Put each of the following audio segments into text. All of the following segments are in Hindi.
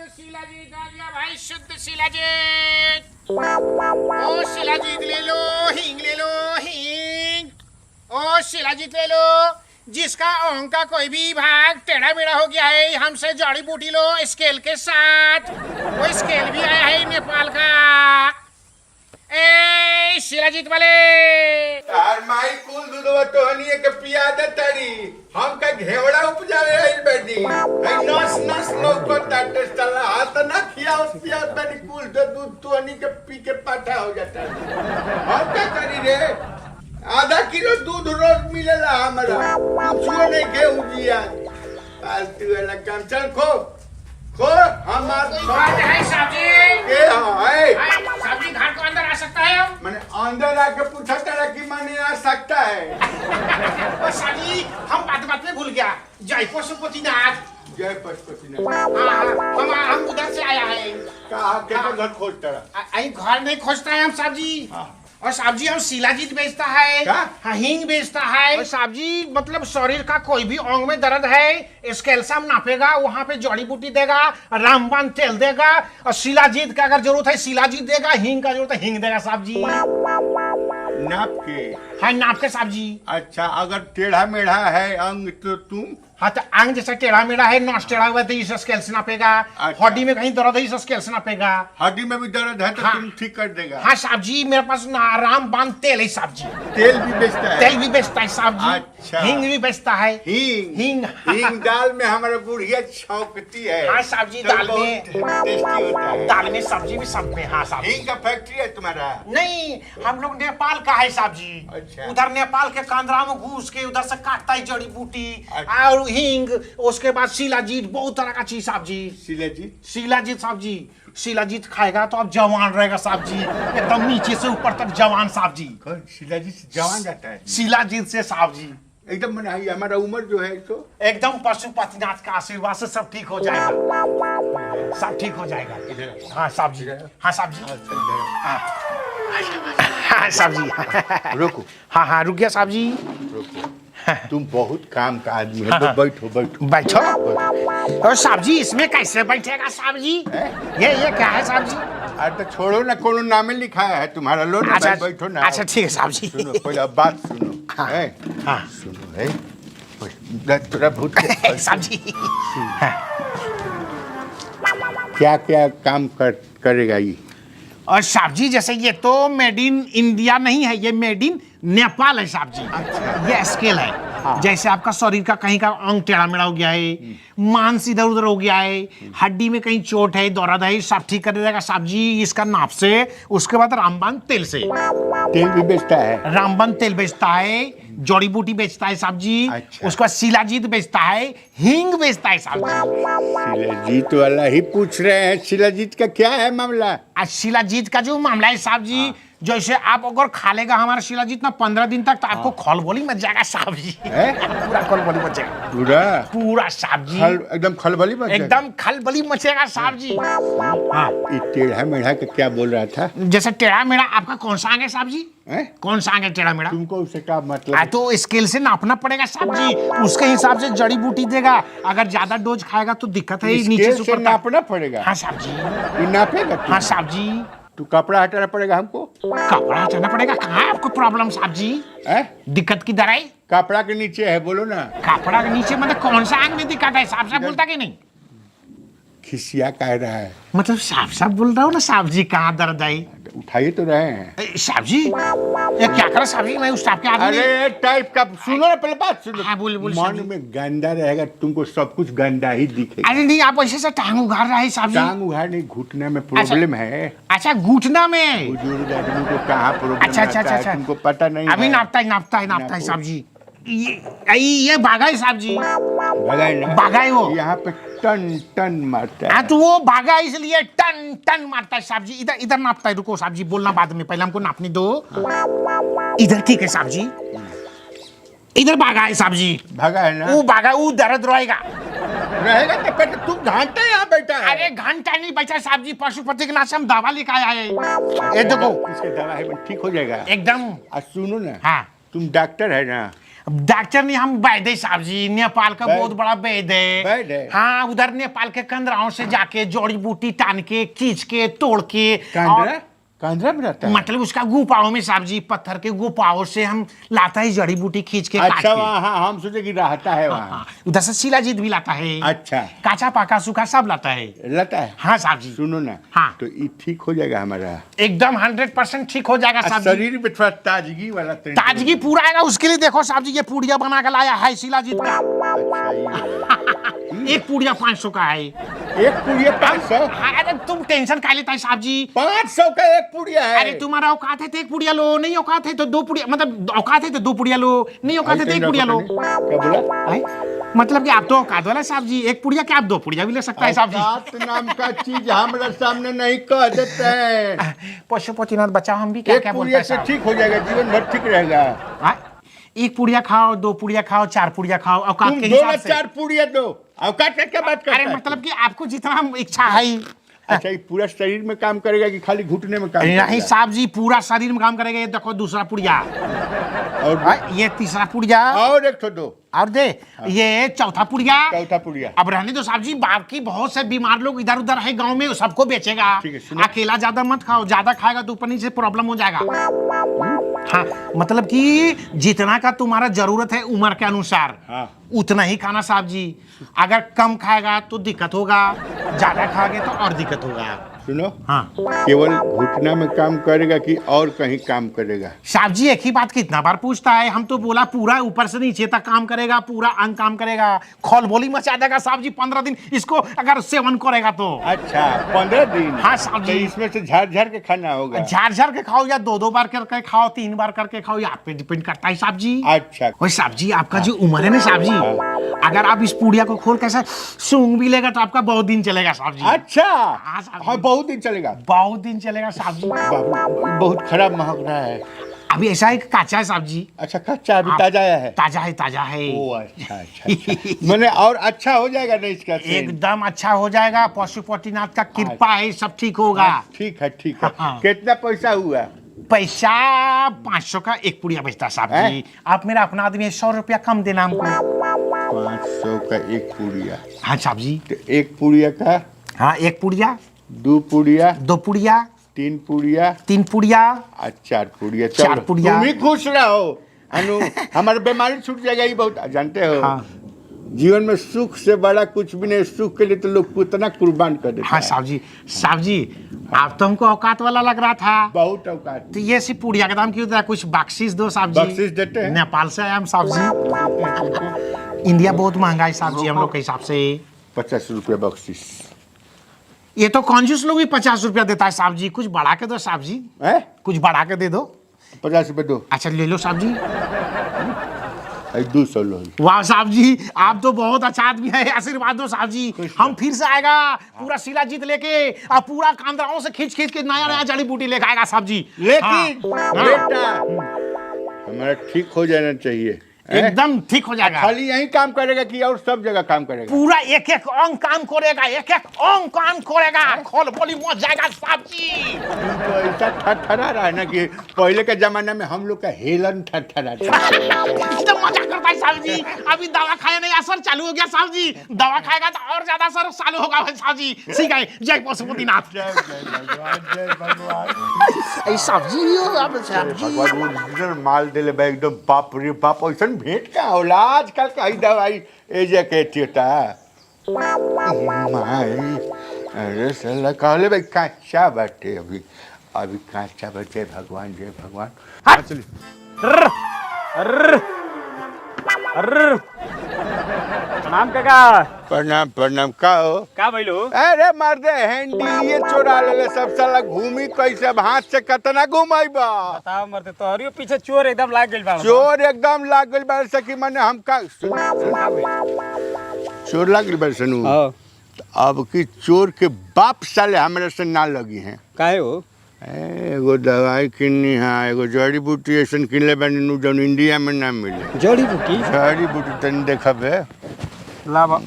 शुद्ध शिलाजीत आ गया भाई, शुद्ध शिलाजीत। ओ शिलाजीत ले लो, हींग ले लो, हींग। ओ शिलाजीत ले लो, जिसका अंग का कोई भी भाग टेढ़ा मेढ़ा हो गया है, हमसे जड़ी बूटी लो स्केल के साथ। वो स्केल भी आया है नेपाल का। ए शिलाजीत वाले तार माई कुल दूधवा टोहनी के पिया दे तड़ी हम का घेवड़ा उपजावे आइल बैठी आई नस नस लोको टाटे चला हाथ ना खिया उस पिया बनी कुल जो दूध टोहनी के पी के पाठा हो जाता हम क्या करी रे आधा किलो दूध रोज मिलेला हमरा कुछ नहीं के उजिया फालतू वाला काम चल खो हमार बात है सब्जी के है सब्जी घर को अंदर आ सकता है हम? मैंने अंदर आके पूछा था कि माने आ सकता है और सब्जी हम बात में भूल गया। जय पशुपतिनाथ। जय पशुपतिनाथ। हाँ, हम उधर से आया है। कहा के घर खोजता रहा अरे घर नहीं खोजता है हम सब्जी। और सब्जी हम शिलाजीत बेचता है, हाँ, हींग बेचता है। और सब्जी मतलब शरीर का कोई भी अंग में दर्द है स्केल्सम नापेगा, वहाँ पे जड़ी बूटी देगा, रामबाण तेल देगा, और शिलाजीत का अगर जरूरत है शिलाजीत देगा, हींग का जरूरत है हींग देगा सब्जी। नाप के हाँ नाप के सब्जी। अच्छा अगर टेढ़ा मेढ़ा है अंग तो तुम हाँ तो अंग जैसा टेढ़ा मेढ़ा है, नॉस टेढ़ा हुआ तो इस स्केल से नापेगा। अच्छा। हड्डी में कहीं दर्द है इस स्केल से नापेगा। हड्डी में भी दर्द है तो हाँ। तुम ठीक कर देगा। हाँ सब्जी मेरे पास रामबाण तेल है सब्जी। तेल भी बेचता है तेल भी बेचता है सब्जी। अच्छा। हींग भी बेचता है। हींग हींग। हींग दाल में हमारा बुढ़िया छौंकती है। हाँ सब्जी तो दाल बहुत में टेस्टी होता है। दाल में सब्जी भी सब में। हाँ सब्जी हींग का फैक्ट्री है तुम्हारा? नहीं, हम लोग नेपाल का है सब्जी। अच्छा। उधर नेपाल के कांदरा में घुस के उधर से काटता है जड़ी बूटी। अच्छा। और हींग, उसके बाद शिलाजीत, बहुत तरह का चीज सब्जी। शिलाजीत सब्जी, शिलाजीत खाएगा तो अब जवान रहेगा सब्जी, एकदम नीचे से ऊपर तक जवान सब्जी। शिलाजीत से जवान जाता है? शिलाजीत से सब्जी एकदम मैंने हमारा उम्र जो है तो एकदम पशुपतिनाथ का आशीर्वाद से सब ठीक हो जाएगा, सब ठीक हो जाएगा। हाँ सब्जी, हाँ सब्जी, हाँ सब्जी। रुको। हाँ हाँ रुक गया सब्जी। रुको, तुम बहुत काम का आदमी है। तो बैठो बैठो बैठो। और सब्जी इसमें कैसे बैठेगा सब्जी? ये क्या है सब्जी? अरे तो छोड़ो ना, कोनो नामे लिखा है तुम्हारा। लो ना, अच्छा बैठो ना। अच्छा ठीक है सब्जी। सुनो पहले बात सुनो। हाँ, है? हाँ। सुनो है थोड़ा भूत सब्जी क्या क्या काम करेगा ये? और सब्जी जैसे ये तो मेड इन इंडिया नहीं है, ये मेड इन नेपाल है सब्जी। अच्छा। ये स्केल है। हाँ। जैसे आपका शरीर का कहीं का अंग टेढ़ा मेढ़ा हो गया है, मांस इधर उधर हो गया है, हड्डी में कहीं चोट है, दर्द है, सब ठीक कर देगा सब्जी इसका नाप से। उसके बाद रामबाण तेल से। तेल भी बेचता है? रामबाण तेल बेचता है, जड़ी बूटी बेचता है सब्जी। अच्छा। उसके बाद शिलाजीत बेचता है, हींग बेचता है सब्जी। शिलाजीत वाला ही पूछ रहे हैं, शिलाजीत का क्या है मामला? शिलाजीत का जो मामला है सब्जी, जैसे आप अगर खा लेगा हमारा शिलाजीत ना 15 दिन तक, तो आपको खलबली मच जाएगा सब्जी। पूरा खलबली मच जाएगा, पूरा सब्जी एकदम खलबली मच जाएगा। एकदम खलबली मचेगा सब्जी। हाँ ये टेढ़ा मेढ़ा का क्या बोल रहा था? जैसे टेढ़ा मेढ़ा आपका कौन सा अंग है सब्जी? कौन सा अंग है टेढ़ा मेढ़ा? तुमको उससे क्या मतलब? तो स्केल से नापना पड़ेगा सब्जी, उसके हिसाब से जड़ी बूटी देगा। अगर ज्यादा डोज खाएगा तो दिक्कत है, नीचे से ऊपर नापना पड़ेगा। हाँ सब्जी, ये नापेगा? हाँ सब्जी। तो कपड़ा हटाना पड़ेगा हमको? कपड़ा हटाना पड़ेगा? कहाँ है आपको प्रॉब्लम सब्जी? दिक्कत किधर है? कपड़ा के नीचे है, बोलो ना। कपड़ा के नीचे मतलब कौन सा अंग में दिक्कत है? साफ साफ बोलता कि नहीं? खिसिया कह रहा है। मतलब साफ साफ बोल रहा हूँ ना सब्जी, कहाँ दर्द है? उठाइए तो रहे हैं सब्जी। ये क्या करे सब्जी? मैं उस टाइप के आदमी। अरे टाइप का सुनो ना, पहले बात सुनो। हाँ बोल बोल। मन में गंदा रहेगा, तुमको सब कुछ गंदा ही दिखेगा। अरे नहीं, आप ऐसे से टांग उघाड़ रहे हैं सब्जी। टांग उघाड़ नहीं, घुटने में प्रॉब्लम है। अच्छा घुटना में? बुजुर्ग आदमी को कहाँ प्रॉब्लम? अच्छा तुमको पता नहीं? अभी नापता है सब्जी। ये भागा है सब्जी। भागा है वो यहाँ पे टन टन मारता है। तो वो भागा इसलिए टन टन मारता है सब्जी। इधर इधर नापता है। रुको सब्जी, बोलना बाद में, पहले हमको नापने दो। इधर ठीक है सब्जी, इधर भागा है सब्जी। भागा है ना? वो भागा, वो दर्द रहेगा तो फिर तुम घंटा यहाँ बैठा है। अरे घंटा नहीं बैठा सब्जी, पशुपति के नाम से हम दवा लेकर आया है। ये देखो इसके दवा है, ठीक हो जाएगा एकदम। सुनो ना, हाँ तुम डॉक्टर है ना? डॉक्टर नहीं, हम वैद्य साहब जी, नेपाल का बहुत बड़ा वैद्य वैद्य है। है? हाँ, उधर नेपाल के कंदराओं से जाके जड़ी बूटी टान के खींच के तोड़ के कांदरा कांदरा में रहता है? मतलब उसका गुफाओं में साहब जी, पत्थर के गुफाओं से हम लाता है जड़ी बूटी खींच के काट अच्छा के। वहाँ, हाँ हम सोचे कि रहता है वहाँ। हाँ, उधर से शिलाजीत भी लाता है। अच्छा। काचा पाका सूखा सब लाता है। रहता है? हाँ साहब जी। सुनो ना, हाँ। तो ये ठीक हो जाएगा हमारा? एकदम 100% ठीक हो जाएगा साहब जी। शरीर में थोड़ा ताजगी वाला ताजगी पूरा आएगा। उसके लिए देखो साहब जी, ये पुड़िया बना के लाया है शिलाजीत का। अच्छा ये एक पुड़िया 500 का है। एक पुड़िया 500? हाँ, अरे तुम टेंशन खा लेता है साहब जी। 500 का एक पुड़िया है? अरे तुम्हारा औकात है तो एक पुड़िया लो, नहीं औकात है तो दो पुड़िया, मतलब औकात है तो दो पुड़िया लो, नहीं औकात है तो एक पुड़िया लो। क्या बोला? आई? मतलब कि आप तो औकात वाला साहब जी, एक पुड़िया क्या आप दो पुड़िया भी ले सकता है साहब जी। औकात नाम का चीज हमारे सामने नहीं कह देते हैं। पशुपतिनाथ बचाओ, हम भी क्या एक क्या बोलते पुड़िया हैं से साहब। ठीक हो जाएगा, जीवन भर ठीक रहेगा। हाँ? एक पुड़िया खाओ, दो पुड़िया खाओ, चार पुड़िया खाओ, औकात तुम के दो हिसाब ना से। 4 पुड़िया दो, औकात का क्या बात करता अरे है? मतलब कि आपको जितना इच्छा है। अच्छा, ये पूरा शरीर में काम करेगा कि खाली घुटने में काम नहीं करेगा? साहब जी, पूरा शरीर में काम करेगा। ये देखो दूसरा पुड़िया, और हाँ, ये तीसरा पुड़िया, और एक तो दो, और दे ये चौथा पुड़िया। चौथा पुड़िया। अब रहने दो साहब जी, बाकी बहुत से बीमार लोग इधर उधर है गांव में, सबको बेचेगा। ठीक है, सुनो। अकेला ज्यादा मत खाओ, ज्यादा खाएगा तो ऊपर नीचे प्रॉब्लम हो जाएगा। हाँ, मतलब कि जितना का तुम्हारा जरूरत है उम्र के अनुसार, हाँ। उतना ही खाना साहब जी। अगर कम खाएगा तो दिक्कत होगा, ज्यादा खाओगे तो और दिक्कत होगा। सुनो, हाँ केवल घुटना में काम करेगा कि और कहीं काम करेगा? साहब जी, एक ही बात कितना बार पूछता है। हम तो बोला पूरा ऊपर से नीचे तक काम करेगा, पूरा अंग काम करेगा। खलबोली मचा देगा साहब जी 15 दिन इसको अगर सेवन करेगा तो। अच्छा, 15 दिन? हाँ साहब तो जी। इसमें से झाड़ झाड़ के खाना होगा? झाड़ झाड़ के खाओ या दो दो बार करके खाओ, 3 बार करके खाओ, ये आप पे डिपेंड करता है साहब जी। अच्छा। वही साहब जी, आपका जो उम्र है ना साहब जी, अगर आप इस पुड़िया को खोल कैसे सूंघ भी लेगा तो आपका बहुत दिन चलेगा साहब जी। अच्छा, हाँ साहब हाँ जी। बहुत दिन चलेगा? बहुत दिन चलेगा साहब जी। बहुत खराब महक रहा है। अभी ऐसा है कि काचा है साहब जी। अच्छा, कच्चा अभी आप- ताजा आया है? ताजा है, ताजा है। ओ अच्छा अच्छा, अच्छा। मैंने और अच्छा हो जाएगा ना इसका सेहत? एकदम अच्छा हो जाएगा। पशुपतिनाथ का कृपा है, सब ठीक होगा। ठीक है ठीक है। हाँ। कितना पैसा हुआ? पैसा 500 का एक पुड़िया बचता साहब जी। हैं? आप मेरा अपना आदमी है, 100 रुपया कम देना हमको। 500 का एक पुड़िया? हाँ साहब जी। तो एक पुड़िया का हाँ, एक पुड़िया, 2 पुड़िया, दो पुड़िया, 3 पुड़िया, 3 पुड़िया, और 4 पुड़िया। 4 चलो, पुड़िया। तुम ही खुश रहो अनु, हमारी बीमारी छूट जाएगा। ये बहुत जानते हो, हाँ। जीवन में सुख से बड़ा कुछ भी नहीं। सुख के लिए तो लोग कितना कुर्बान कर देते हाँ हैं। साहब जी। साहब जी, आप तो हमको औकात वाला लग रहा था। बहुत औकात। तो ये सी पुड़िया का दाम क्यों था? कुछ बख्शीश दो साहब जी। बख्शीश देते हैं? नेपाल से आया हम साहब जी। इंडिया बहुत महंगा है साहब जी हम लोग के हिसाब से। 50 रुपया बख्शीश। ये तो कंजूस लोग भी 50 रुपया देता है साहब जी। कुछ बढ़ा के दो साहब जी, है? कुछ बढ़ा के दे दो। 50 रुपये दो। अच्छा ले लो साहब जी। 200 लो। वाह साहब जी, आप तो बहुत अच्छा आदमी है। आशीर्वाद दो साहब जी। हम फिर से आएगा पूरा शिलाजीत लेके, और पूरा कांदराओं से खींच खींच के नया नया जड़ी बूटी लेके आएगा साहब जी। लेकिन हाँ। बेटा, हमारा ठीक हो जाना चाहिए। हैं? एकदम ठीक हो जाएगा। खाली यही काम करेगा कि और सब जगह काम करेगा? पूरा एक एक अंग काम करेगा, एक एक अंग काम करेगा। खोल बोली मच जाएगा साहब जी। तो ऐसा ठरठरा रहा है ना कि पहले के जमाने में हम लोग का हेलन ठरठरा था। एकदम मजा करता है साहब जी। अभी दवा खाया नहीं, असर चालू हो गया साहब जी। दवा खाएगा तो और ज्यादा असर चालू होगा साहब जी। ठीक है, जय पशुपतिनाथ। जय भगवान, जय भगवान। ऐ साहब जी, अब साहब जी भगवान ओरिजिनल माल दिले बा एकदम। बाप रे बाप, ऐसा भेंट का होला आजकल का ही दवाई एजे के टियोटा। माई, अरे साला कहले भाई काचा बाटे, अभी अभी काचा बाटे। भगवान जय भगवान। हाँ। चलिए। प्रणाम काका। प्रणाम प्रणाम। का हो? का भइलो? अरे मर्दे, हैंडलिए चोरा लेले सब। साला घूमी कैसे? हाथ से कतना घुमाइबा? बताओ मरते, तोहरियो पीछे चोर एकदम लाग गइल बा। चोर एकदम लाग गइल बार से कि माने हम का चोर लाग गइल बार सनु। हां, अब की चोर के बाप साले हमारे से ना लगी हैं। काहे हो? एगो दवाई किन्नी है, एगो जड़ी बूटी ऐसन किनले बानी नु जौन इंडिया में ना मिले। जड़ी बूटी? जड़ी बूटी तनी देखबे। लावा।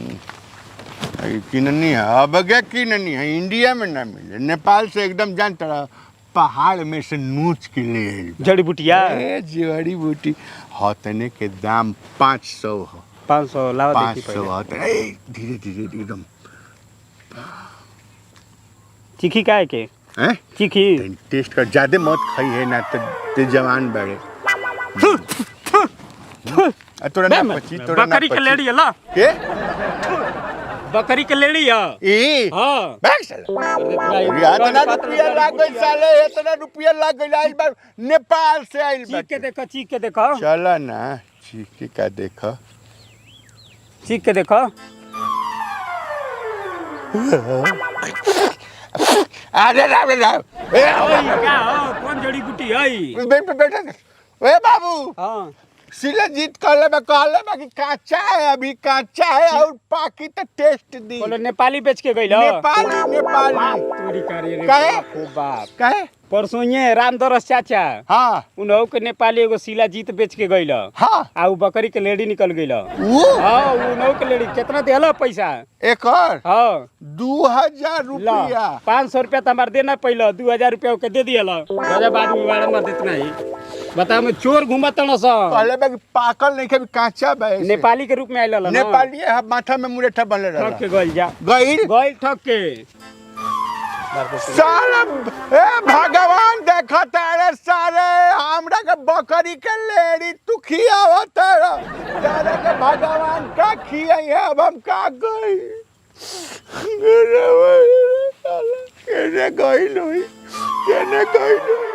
किननी है, अब क्या किननी है, इंडिया में ना मिले। नेपाल से एकदम जानता रहा, पहाड़ में से नोच के ले आइल। जड़ी बूटिया? ए जड़ी बूटी हतने के दाम 500 हो 500 लावा देखी 500 पहले हतने ए, धीरे धीरे एकदम चिखी का है के हैं चिखी टेस्ट कर ज्यादा मत खाई है ना तो ते जवान बड़े तोरा ना पची तोरा ना बकरी के लेड़ी है ला के बकरी के लेड़ी है ई हां बैग साला इतना रुपया लाग गई साले इतना रुपया लाग गई आइल बा नेपाल से आइल बा चीख के देखो चला ना चीकी का देखो चीख के देखो अरे राम राम ए क्या हो कौन जड़ी बूटी है बेटा ए बाबू हां शिलाजीत कहले कि काचा है अभी काचा है और पाकी तो टेस्ट दी बोलो नेपाली बेच के गइल नेपाली तोरी कार्य रे काहे? बाप हो बाप कहे परसों ये रामदरस चाचा हाँ उनहु के नेपाली एगो शिलाजीत बेच के गइल हाँ आ उ बकरी के लेडी निकल गइल वो हां उनहु के लेडी कितना देला पैसा एक और हां 2000 रुपया 500 रुपया तो हमार देना पहले 2000 रुपया के दे दिया गजा बाद में बाड़ा मर देतना ही बता में चोर घुमत न सा कहले बा कि पाकल नहीं के अभी काचा बा ऐसे। नेपाली के रूप में आइल न नेपाली है माथा में मुरेठा बनले ठक रहा के गइल जा गइल गइल ठक के साला ए भगवान देखत रे सारे हमरा के बकरी के लेडी तू खियावत रे सारे के भगवान का खियाई है अब हम का गई अरे साला केने गइल होई केने गइल होई